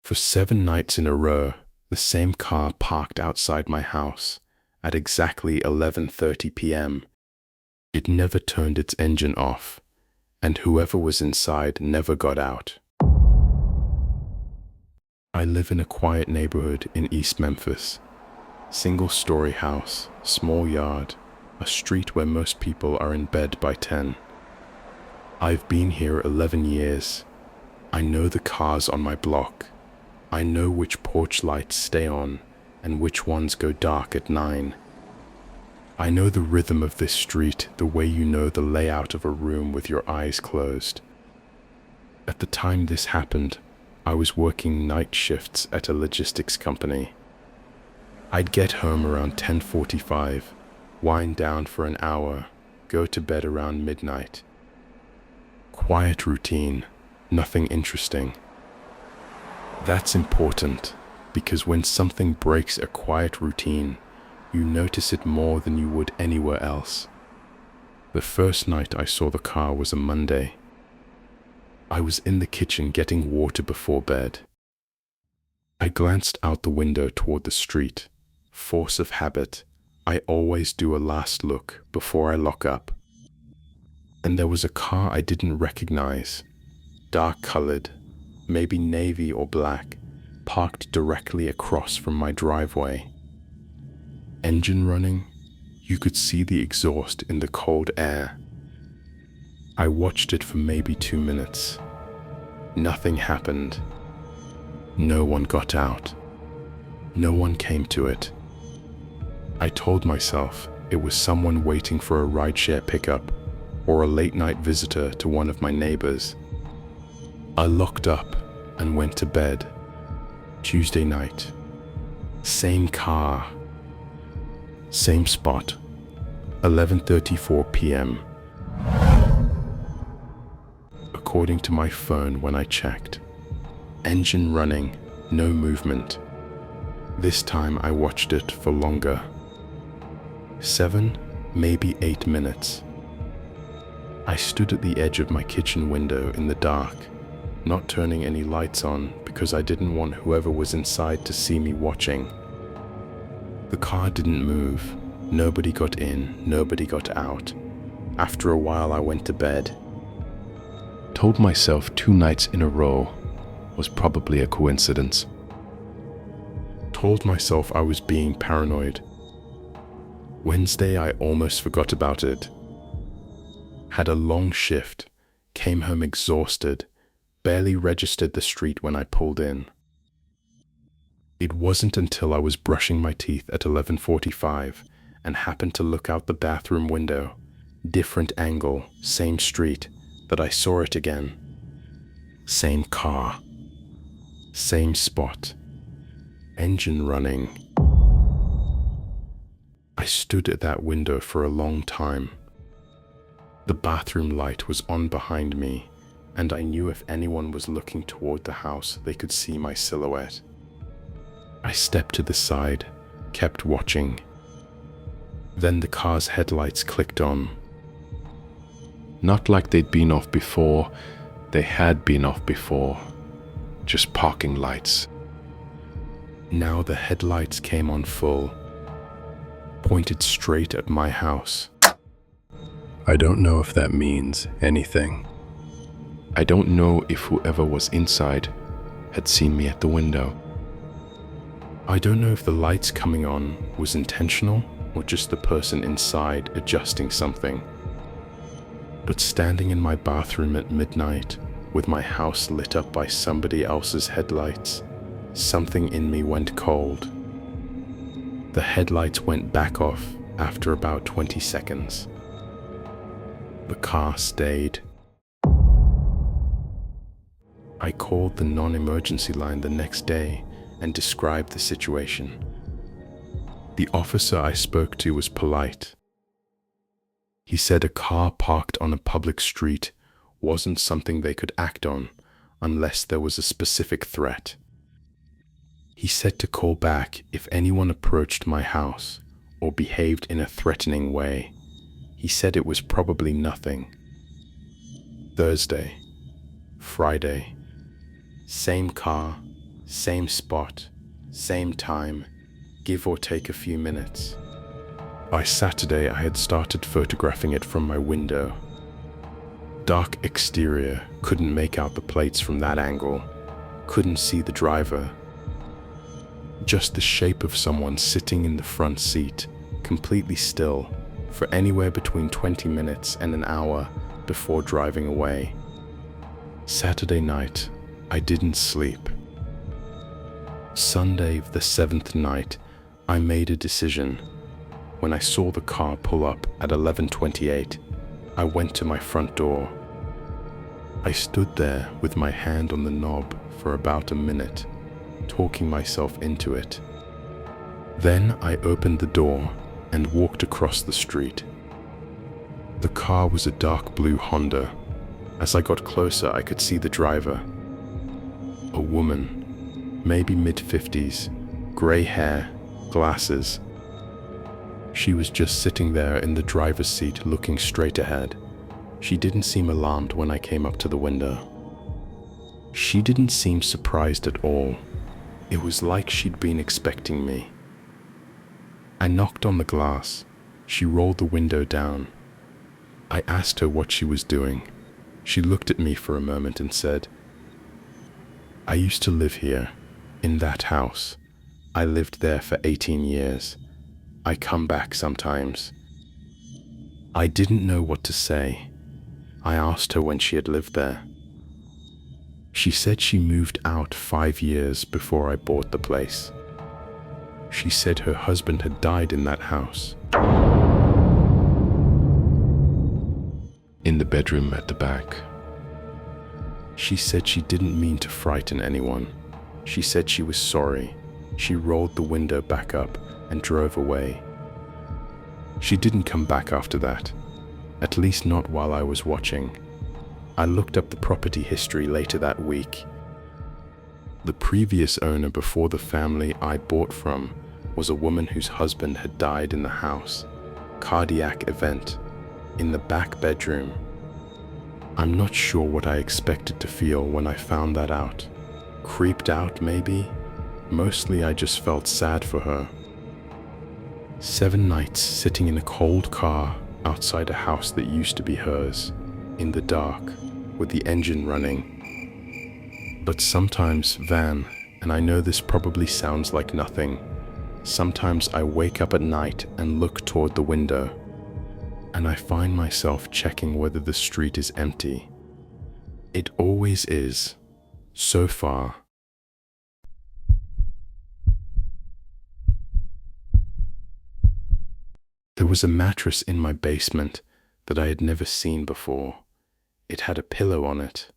For 7 nights in a row, the same car parked outside my house at exactly 11:30 p.m. It never turned its engine off, and whoever was inside never got out. I live in a quiet neighborhood in East Memphis. Single-story house, small yard, a street where most people are in bed by 10. I've been here 11 years. I know the cars on my block. I know which porch lights stay on and which ones go dark at 9. I know the rhythm of this street the way you know the layout of a room with your eyes closed. At the time this happened, I was working night shifts at a logistics company. I'd get home around 10:45, wind down for an hour, go to bed around midnight. Quiet routine, nothing interesting. That's important, because when something breaks a quiet routine, you notice it more than you would anywhere else. The first night I saw the car was a Monday. I was in the kitchen getting water before bed. I glanced out the window toward the street. Force of habit, I always do a last look before I lock up. And there was a car I didn't recognize, dark-colored, maybe navy or black, parked directly across from my driveway. Engine running, you could see the exhaust in the cold air. I watched it for maybe 2 minutes. Nothing happened. No one got out. No one came to it. I told myself it was someone waiting for a rideshare pickup or a late-night visitor to one of my neighbors. I locked up and went to bed. Tuesday night. Same car. Same spot. 11:34 p.m. According to my phone when I checked. Engine running, no movement. This time I watched it for longer. 7, maybe 8 minutes. I stood at the edge of my kitchen window in the dark, not turning any lights on because I didn't want whoever was inside to see me watching. The car didn't move. Nobody got in, nobody got out. After a while I went to bed. Told myself 2 nights in a row was probably a coincidence. Told myself I was being paranoid. Wednesday I almost forgot about it. Had a long shift, came home exhausted, barely registered the street when I pulled in. It wasn't until I was brushing my teeth at 11:45 and happened to look out the bathroom window, different angle, same street, that I saw it again. Same car. Same spot. Engine running. I stood at that window for a long time. The bathroom light was on behind me, and I knew if anyone was looking toward the house, they could see my silhouette. I stepped to the side, kept watching. Then the car's headlights clicked on. Not like they'd been off before, they had been off before. Just parking lights. Now the headlights came on full, pointed straight at my house. I don't know if that means anything. I don't know if whoever was inside had seen me at the window. I don't know if the lights coming on was intentional or just the person inside adjusting something. But standing in my bathroom at midnight, with my house lit up by somebody else's headlights, something in me went cold. The headlights went back off after about 20 seconds. The car stayed. I called the non-emergency line the next day and described the situation. The officer I spoke to was polite. He said a car parked on a public street wasn't something they could act on unless there was a specific threat. He said to call back if anyone approached my house or behaved in a threatening way. He said it was probably nothing. Thursday, Friday, same car, Same spot, same time, give or take a few minutes. By Saturday, I had started photographing it from my window. Dark exterior, couldn't make out the plates from that angle, couldn't see the driver. Just the shape of someone sitting in the front seat, completely still, for anywhere between 20 minutes and an hour before driving away. Saturday night, I didn't sleep. Sunday, the 7th night, I made a decision. When I saw the car pull up at 11:28, I went to my front door. I stood there with my hand on the knob for about a minute, talking myself into it. Then I opened the door and walked across the street. The car was a dark blue Honda. As I got closer, I could see the driver. A woman, maybe mid-50s, gray hair, glasses. She was just sitting there in the driver's seat looking straight ahead. She didn't seem alarmed when I came up to the window. She didn't seem surprised at all. It was like she'd been expecting me. I knocked on the glass. She rolled the window down. I asked her what she was doing. She looked at me for a moment and said, "I used to live here, in that house. I lived there for 18 years. I come back sometimes." I didn't know what to say. I asked her when she had lived there. She said she moved out 5 years before I bought the place. She said her husband had died in that house. In the bedroom at the back. She said she didn't mean to frighten anyone. She said she was sorry. She rolled the window back up and drove away. She didn't come back after that, at least not while I was watching. I looked up the property history later that week. The previous owner before the family I bought from was a woman whose husband had died in the house. Cardiac event. In the back bedroom. I'm not sure what I expected to feel when I found that out. Creeped out, maybe? Mostly I just felt sad for her. 7 nights sitting in a cold car outside a house that used to be hers, in the dark, with the engine running. But sometimes, Van, and I know this probably sounds like nothing, sometimes I wake up at night and look toward the window, and I find myself checking whether the street is empty. It always is, so far. There was a mattress in my basement that I had never seen before. It had a pillow on it,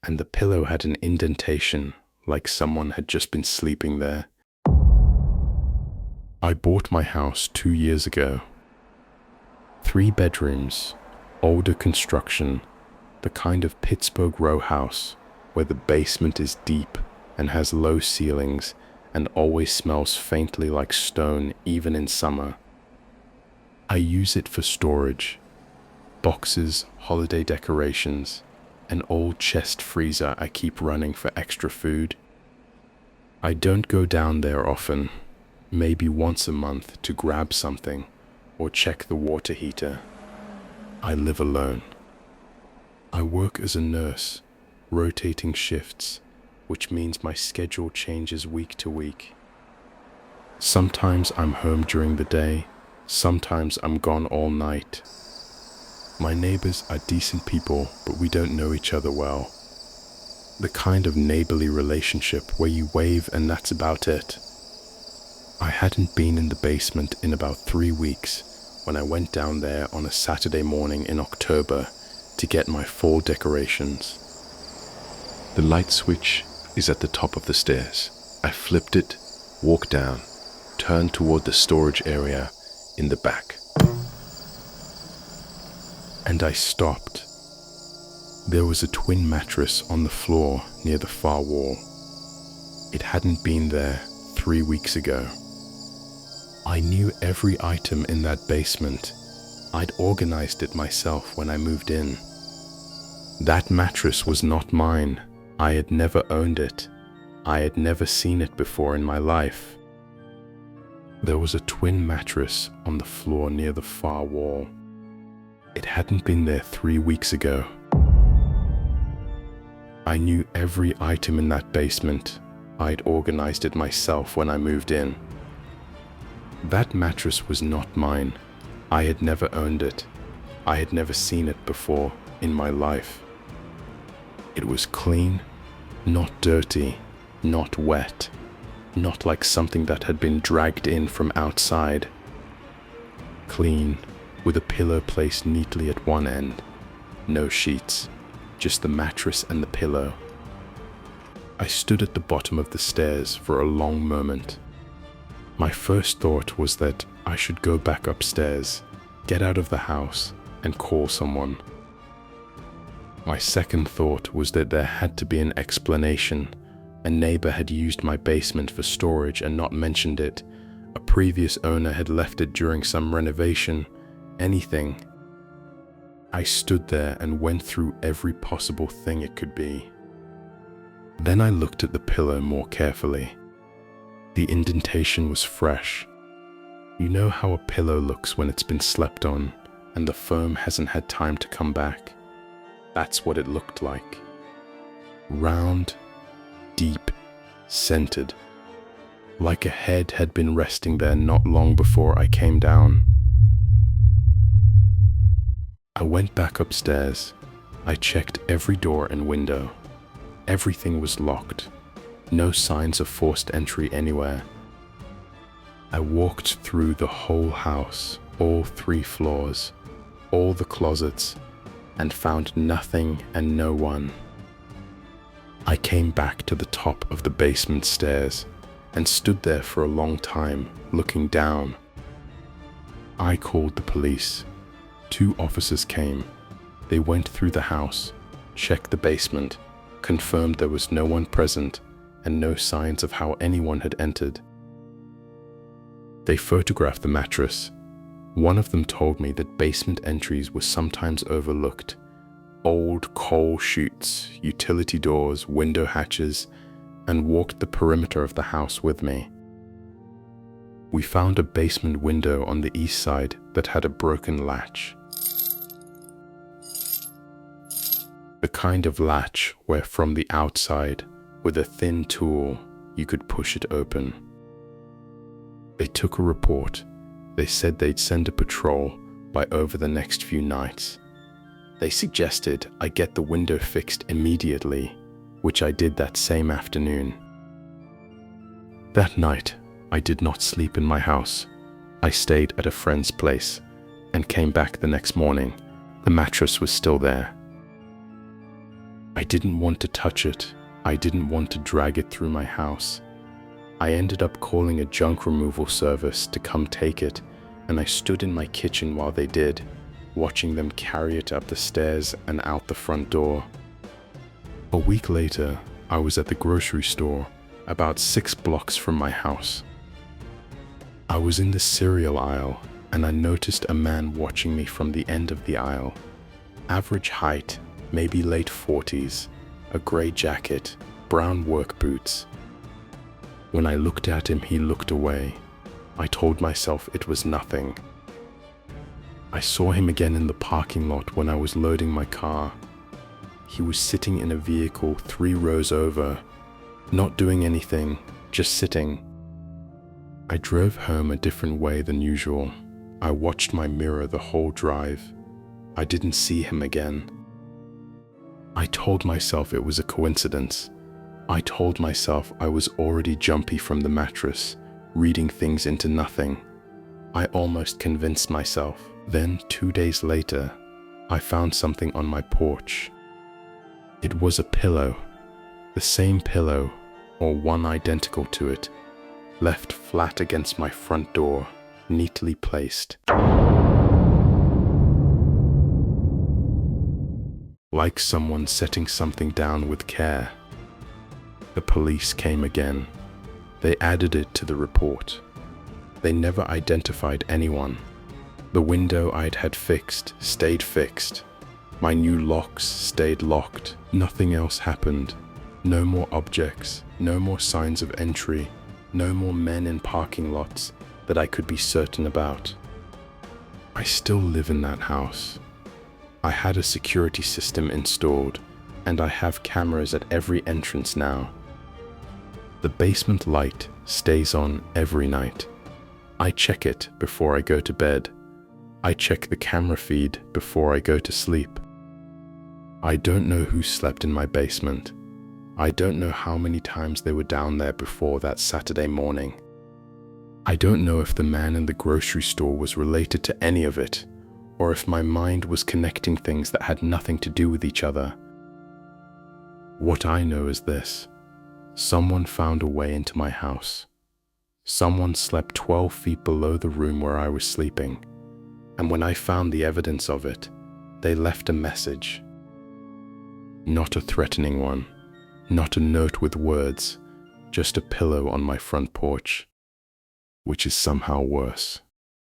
and the pillow had an indentation, like someone had just been sleeping there. I bought my house 2 years ago. 3 bedrooms, older construction, the kind of Pittsburgh row house where the basement is deep and has low ceilings and always smells faintly like stone even in summer. I use it for storage, boxes, holiday decorations, an old chest freezer I keep running for extra food. I don't go down there often, maybe once a month to grab something or check the water heater. I live alone. I work as a nurse, rotating shifts, which means my schedule changes week to week. Sometimes I'm home during the day, sometimes I'm gone all night. My neighbors are decent people, but we don't know each other well. The kind of neighborly relationship where you wave and that's about it. I hadn't been in the basement in about 3 weeks when I went down there on a Saturday morning in October to get my fall decorations. The light switch is at the top of the stairs. I flipped it, walked down, turned toward the storage area in the back. And I stopped. There was a twin mattress on the floor near the far wall. It hadn't been there 3 weeks ago. I knew every item in that basement. I'd organized it myself when I moved in. That mattress was not mine. I had never owned it. I had never seen it before in my life. There was a twin mattress on the floor near the far wall. It hadn't been there 3 weeks ago. I knew every item in that basement. I'd organized it myself when I moved in. That mattress was not mine. I had never owned it. I had never seen it before in my life. It was clean, not dirty, not wet, not like something that had been dragged in from outside. Clean, with a pillow placed neatly at one end. No sheets, just the mattress and the pillow. I stood at the bottom of the stairs for a long moment. My first thought was that I should go back upstairs, get out of the house, and call someone. My second thought was that there had to be an explanation. A neighbor had used my basement for storage and not mentioned it. A previous owner had left it during some renovation. Anything. I stood there and went through every possible thing it could be. Then I looked at the pillow more carefully. The indentation was fresh. You know how a pillow looks when it's been slept on and the foam hasn't had time to come back? That's what it looked like. Round, deep, centered. Like a head had been resting there not long before I came down. I went back upstairs. I checked every door and window. Everything was locked. No signs of forced entry anywhere. I walked through the whole house, all 3 floors, all the closets, and found nothing and no one. I came back to the top of the basement stairs and stood there for a long time, looking down. I called the police. 2 officers came. They went through the house, checked the basement, confirmed there was no one present and no signs of how anyone had entered. They photographed the mattress. One of them told me that basement entries were sometimes overlooked. Old coal chutes, utility doors, window hatches, and walked the perimeter of the house with me. We found a basement window on the east side that had a broken latch. The kind of latch where from the outside, with a thin tool, you could push it open. They took a report. They said they'd send a patrol by over the next few nights. They suggested I get the window fixed immediately, which I did that same afternoon. That night, I did not sleep in my house. I stayed at a friend's place and came back the next morning. The mattress was still there. I didn't want to touch it. I didn't want to drag it through my house. I ended up calling a junk removal service to come take it, and I stood in my kitchen while they did, watching them carry it up the stairs and out the front door. A week later, I was at the grocery store, about 6 blocks from my house. I was in the cereal aisle, and I noticed a man watching me from the end of the aisle. Average height, maybe late 40s, a gray jacket, brown work boots. When I looked at him, he looked away. I told myself it was nothing. I saw him again in the parking lot when I was loading my car. He was sitting in a vehicle 3 rows over, not doing anything, just sitting. I drove home a different way than usual. I watched my mirror the whole drive. I didn't see him again. I told myself it was a coincidence. I told myself I was already jumpy from the mattress, reading things into nothing. I almost convinced myself. Then 2 days later, I found something on my porch. It was a pillow, the same pillow, or one identical to it, left flat against my front door, neatly placed. Like someone setting something down with care. The police came again. They added it to the report. They never identified anyone. The window I'd had fixed stayed fixed. My new locks stayed locked. Nothing else happened. No more objects. No more signs of entry, no more men in parking lots that I could be certain about. I still live in that house. I had a security system installed, and I have cameras at every entrance now. The basement light stays on every night. I check it before I go to bed. I check the camera feed before I go to sleep. I don't know who slept in my basement. I don't know how many times they were down there before that Saturday morning. I don't know if the man in the grocery store was related to any of it, or if my mind was connecting things that had nothing to do with each other. What I know is this: someone found a way into my house. Someone slept 12 feet below the room where I was sleeping, and when I found the evidence of it, they left a message. Not a threatening one, not a note with words, just a pillow on my front porch, which is somehow worse.